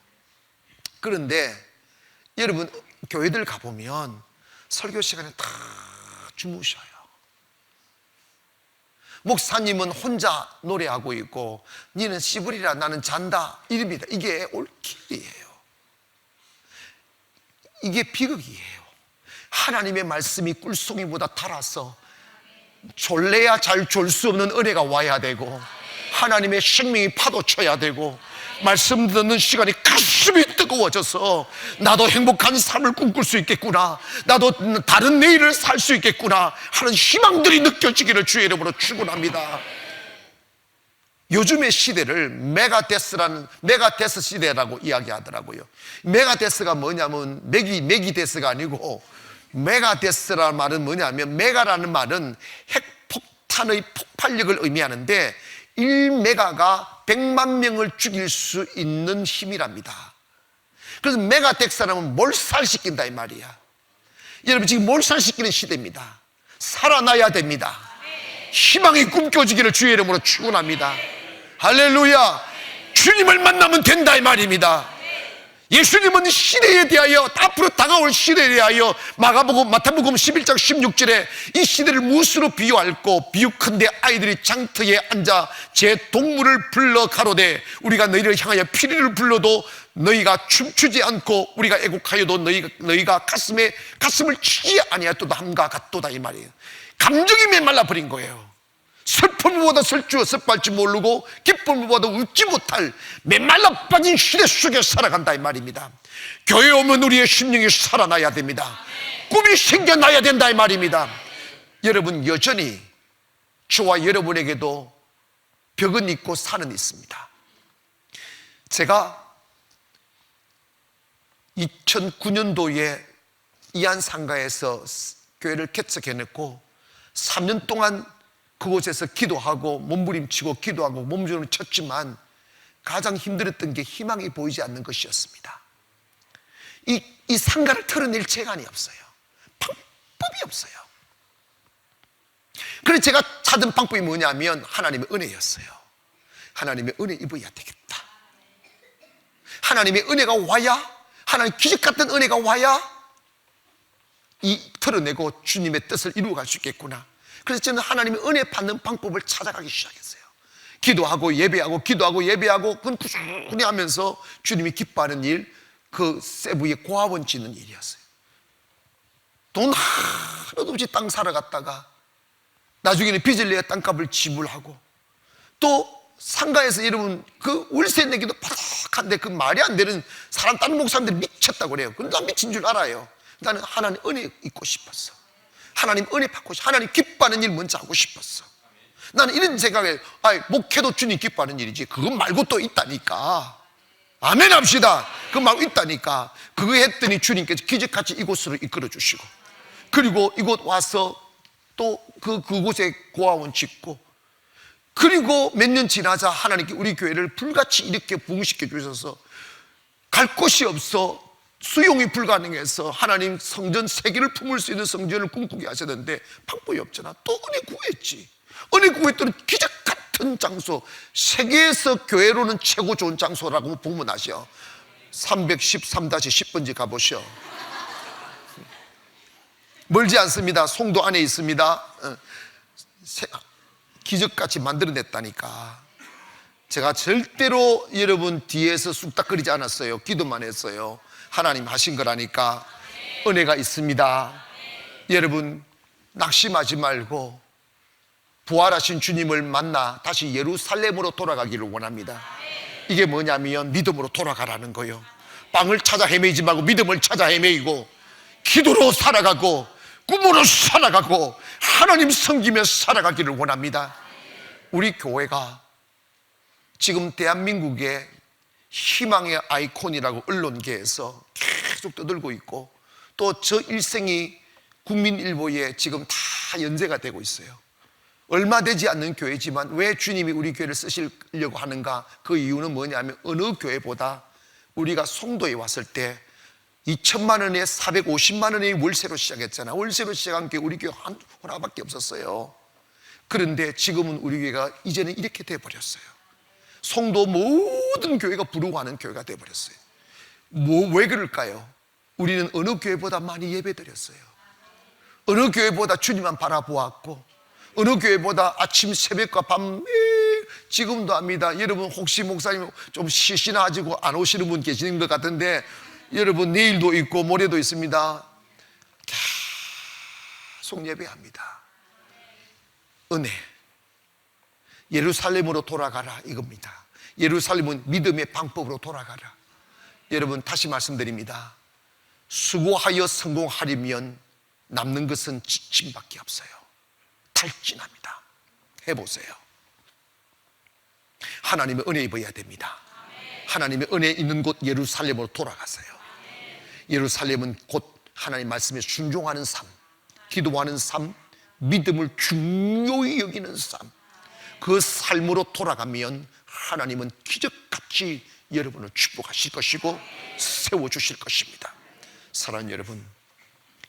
그런데 여러분, 교회들 가보면 설교 시간에 다 주무셔요. 목사님은 혼자 노래하고 있고 니는 씨부리라 나는 잔다 이럽니다. 이게 올킬이에요. 이게 비극이에요. 하나님의 말씀이 꿀송이보다 달아서 졸래야 잘 졸 수 없는 은혜가 와야 되고, 하나님의 생명이 파도쳐야 되고, 말씀 듣는 시간이 가슴이 뜨거워져서 나도 행복한 삶을 꿈꿀 수 있겠구나, 나도 다른 내일을 살 수 있겠구나 하는 희망들이 느껴지기를 주의 이름으로 축원합니다. 요즘의 시대를 메가데스 시대라고 이야기하더라고요. 메가데스가 뭐냐면 메기데스가 아니고, 메가데스라는 말은 뭐냐면, 메가라는 말은 핵폭탄의 폭발력을 의미하는데 1메가가 100만 명을 죽일 수 있는 힘이랍니다. 그래서 메가데스라면 몰살시킨다 이 말이야. 여러분, 지금 몰살시키는 시대입니다. 살아나야 됩니다. 희망이 꿈꿔지기를 주의 이름으로 축원합니다. 할렐루야. 주님을 만나면 된다 이 말입니다. 예수님은 시대에 대하여, 앞으로 다가올 시대에 대하여 마태복음 11장 16절에 이 시대를 무엇으로 비유할꼬, 비유컨대 아이들이 장터에 앉아 제 동물을 불러 가로되 우리가 너희를 향하여 피리를 불러도 너희가 춤추지 않고 우리가 애곡하여도 너희가 가슴을 치지 아니하여도 함과 같도다 이 말이에요. 감정이 메말라 버린 거예요. 슬픔보다 섭할 줄 모르고 기쁨보다 웃지 못할 메말라 빠진 시대 속에 살아간다 이 말입니다. 교회에 오면 우리의 심령이 살아나야 됩니다. 꿈이 생겨나야 된다 이 말입니다. 여러분, 여전히 저와 여러분에게도 벽은 있고 산은 있습니다. 제가 2009년도에 이안상가에서 교회를 개척해냈고 3년 동안 그곳에서 기도하고 몸부림치고 기도하고 몸부림을 쳤지만 가장 힘들었던 게 희망이 보이지 않는 것이었습니다. 이 상가를 털어낼 재간이 없어요. 방법이 없어요. 그래서 제가 찾은 방법이 뭐냐면 하나님의 은혜였어요. 하나님의 은혜 입어야 되겠다. 하나님의 은혜가 와야, 하나님 기적 같은 은혜가 와야 이 털어내고 주님의 뜻을 이루어갈 수 있겠구나. 그래서 저는 하나님의 은혜 받는 방법을 찾아가기 시작했어요. 기도하고 예배하고 기도하고 예배하고 그건 꾸준히 하면서 주님이 기뻐하는 일, 그 세부에 고아원 짓는 일이었어요. 돈 하나도 없이 땅 사러 갔다가 나중에는 빚을 내어 땅값을 지불하고, 또 상가에서 여러분 그 월세 내기도 바삭한데 그 말이 안 되는 사람, 다른 목사님들이 미쳤다고 그래요. 근데 난 미친 줄 알아요. 나는 하나님 은혜 입고 싶었어. 하나님 은혜 받고 싶어. 하나님 기뻐하는 일 먼저 하고 싶었어. 나는 이런 생각에, 목회도 주님 기뻐하는 일이지 그거 말고 또 있다니까. 아멘 합시다. 그거 말고 있다니까. 그거 했더니 주님께서 기적같이 이곳으로 이끌어 주시고, 그리고 이곳 와서 또 그곳에 고아원 짓고, 그리고 몇 년 지나자 하나님께 우리 교회를 불같이 이렇게 부흥시켜 주셔서 갈 곳이 없어 수용이 불가능해서 하나님 성전 3개를 품을 수 있는 성전을 꿈꾸게 하셨는데 방법이 없잖아. 또 은혜 구했지. 은혜 구했더니 기적 같은 장소, 세계에서 교회로는 최고 좋은 장소라고 보문하셔. 313-10번지 가보시오. 멀지 않습니다. 송도 안에 있습니다. 기적같이 만들어냈다니까. 제가 절대로 여러분 뒤에서 쑥닥거리지 않았어요. 기도만 했어요. 하나님 하신 거라니까. 은혜가 있습니다. 여러분 낙심하지 말고 부활하신 주님을 만나 다시 예루살렘으로 돌아가기를 원합니다. 이게 뭐냐면 믿음으로 돌아가라는 거예요. 빵을 찾아 헤매지 말고 믿음을 찾아 헤매이고, 기도로 살아가고 꿈으로 살아가고 하나님 섬기며 살아가기를 원합니다. 우리 교회가 지금 대한민국의 희망의 아이콘이라고 언론계에서 계속 떠들고 있고, 또 저 일생이 국민일보에 지금 다 연재가 되고 있어요. 얼마 되지 않는 교회지만 왜 주님이 우리 교회를 쓰시려고 하는가? 그 이유는 뭐냐면 어느 교회보다 우리가 송도에 왔을 때 2천만 원에 450만 원의 월세로 시작했잖아. 월세로 시작한 교회 우리 교회 한 하나밖에 없었어요. 그런데 지금은 우리 교회가 이제는 이렇게 돼버렸어요. 송도 모든 교회가 부르고하는 교회가 돼버렸어요. 왜 그럴까요? 우리는 어느 교회보다 많이 예배드렸어요. 어느 교회보다 주님만 바라보았고, 어느 교회보다 아침 새벽과 밤 지금도 합니다. 여러분 혹시 목사님 좀 시시나지고 안 오시는 분 계시는 것 같은데, 여러분 내일도 있고 모레도 있습니다. 계속 예배합니다. 은혜, 예루살렘으로 돌아가라 이겁니다. 예루살렘은 믿음의 방법으로 돌아가라. 여러분 다시 말씀드립니다. 수고하여 성공하려면 남는 것은 지침밖에 없어요. 탈진합니다. 해보세요. 하나님의 은혜 입어야 됩니다. 하나님의 은혜 있는 곳 예루살렘으로 돌아가세요. 예루살렘은 곧 하나님 말씀에 순종하는 삶, 기도하는 삶, 믿음을 중요히 여기는 삶, 그 삶으로 돌아가면 하나님은 기적같이 여러분을 축복하실 것이고 세워주실 것입니다. 사랑하는 여러분,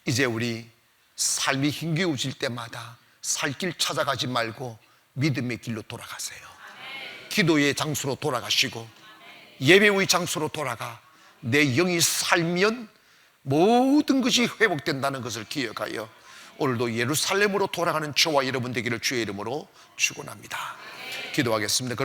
이제 우리 삶이 힘겨워질 때마다 살 길 찾아가지 말고 믿음의 길로 돌아가세요. 기도의 장소로 돌아가시고 예배의 장소로 돌아가 내 영이 살면 모든 것이 회복된다는 것을 기억하여 오늘도 예루살렘으로 돌아가는 저와 여러분 되기를 주의 이름으로 축원합니다. 기도하겠습니다.